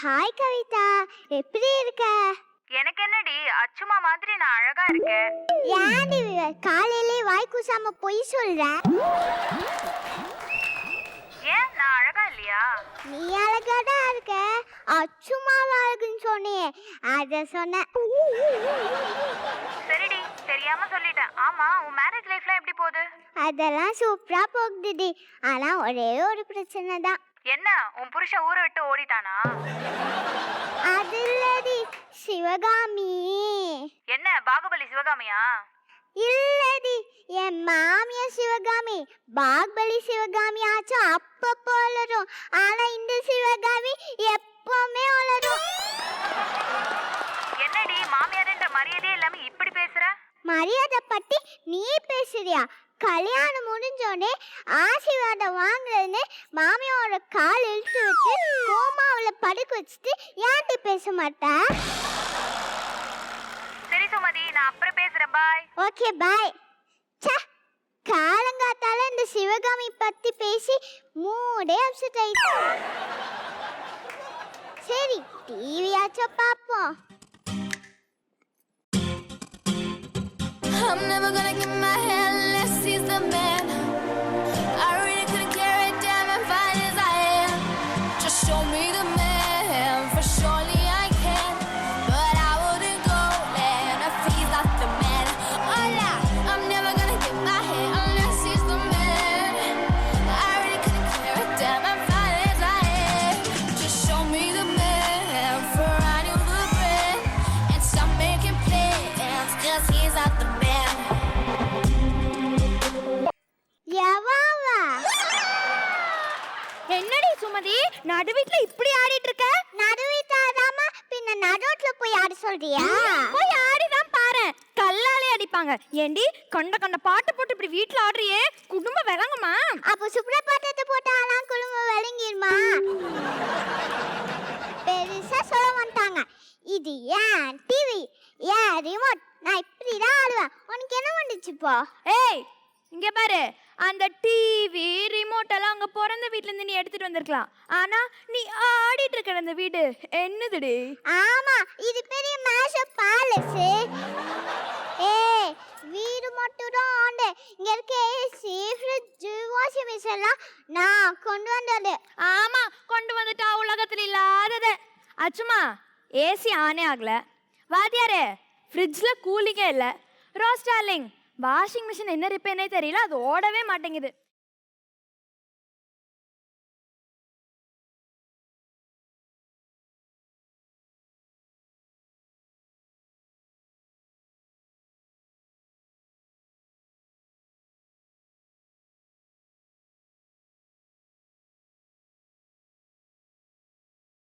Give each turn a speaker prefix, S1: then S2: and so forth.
S1: Hi Kavitha, எப்படி இருக்க?
S2: எனக்கு என்னடி அச்சுமா மாதிரி நான் அழகா இருக்கேன்.
S1: ஏன்டி காலையிலே வாய் கூசாம பொய் சொல்ற?
S2: ஏன் நான் அழகா இல்லையா?
S1: நீ அழகா தான் இருக்க. அச்சுமா அழகுன்னு சொன்னியே, அத சொன்ன.
S2: சரிடி, தெரியாம சொல்லிட்டேன். ஆமா, உன் மேரேஜ் லைஃப்ல எப்படி போகுது?
S1: அதெல்லாம் சூப்பரா போகுதுடி. ஆனா ஒரே ஒரு பிரச்சனை தான்.
S2: என்ன, உன் புருஷன் ஊரை விட்டு ஓடிட்டானா?
S1: அது இல்லடி, சிவகாமி.
S2: என்ன, பாகுபலி சிவகாமியா?
S1: இல்லடி, என் மாமியா சிவகாமி. பாகுபலி சிவகாமி ஆச்சும் அப்பப்போ வளரும். ஆனா இந்த சிவகாமி எப்பவுமே வளரும்.
S2: என்னடி, மாமியார்ன்ற மரியாதையே இல்லாம இப்படி பேசுற?
S1: மரியாதை பத்தி நீ பேசுறியா? கல்யாணம் முடிஞ்சோடனே ஆசீர்வாதம் வாங்குறதுன்னு மாமியோட கால் இழுத்து விட்டு கோமாவில் படுக்க வச்சுட்டு ஏன்டி பேச மாட்டேன்?
S2: சரி சுமதி, நான் அப்புறம் பேசுறேன். பாய்.
S1: Okay bye. காலங்காத்தால இந்த சிவகாமி பத்தி பேசி மூடே அப்செட் ஆயிடுச்சு. சரி, டிவியாச்சும் பார்ப்போம்.
S3: I'm never gonna get my head unless he's the man. I really couldn't care a damn if fine as I am. Just show me the man, for surely I can. But I wouldn't go there if he's not the man. Oh yeah, I'm never gonna get my head unless he's the man. I really couldn't care a damn if fine as I am. Just show me the man, for I knew the brand. And stop making plans, cause he's not the man.
S4: என்னடி சுமதி, நடு வீட்ல இப்படி ஆடிட்டு இருக்க?
S1: நடு வீட்டாதாமா, பின்ன நடுவுல போய் ஆட சொல்றியா?
S4: போய் ஆடிதான் பாரு, கல்லாலே அடிப்பாங்க. ஏண்டி கண்ட கண்ட பாட்டு போட்டு இப்படி வீட்ல ஆடுறியே, குடும்பம் விளங்குமா?
S1: அப்போ சுப்ரபாதத்தை போட்டாலாம் குடும்பம் விளங்கிருமா? பெருசா சொல்ல மாட்டாங்க. இது ஏன் டிவி, ஏன் ரிமோட், நான் இப்படிதான் ஆடுவேன். உனக்கு என்ன வந்துச்சு இப்போ?
S4: ஏய், இங்க பாரு, அந்த டிவி ரிமோட் எல்லாம் அங்க பிறந்த வீட்ல இருந்து நீ எடுத்துட்டு வந்திருக்கலாம். ஆனா நீ ஆடிட்டு இருக்கிற அந்த வீடு என்னதுடி?
S1: ஆமா, இது பெரிய மேஷப் பேலஸ். ஏய், வீடு மட்டும் தான் ஆண்டு. இங்க இருக்க ஏசி, ஃப்ரிட்ஜ், வாஷிங் மிஷின் எல்லாம் நான் கொண்டு வந்தது.
S4: ஆமா, கொண்டு வந்துட்டா உலகத்துல இல்லாதது. அச்சுமா, ஏசி ஆனே ஆகல. வாத்தியாரே, ஃப்ரிட்ஜ்ல கூலிங்கே இல்லை. ரோஸ்டாலிங், வாஷிங் மிஷின் என்ன ரிப்பேர்னே தெரியல, அது ஓடவே மாட்டேங்குது.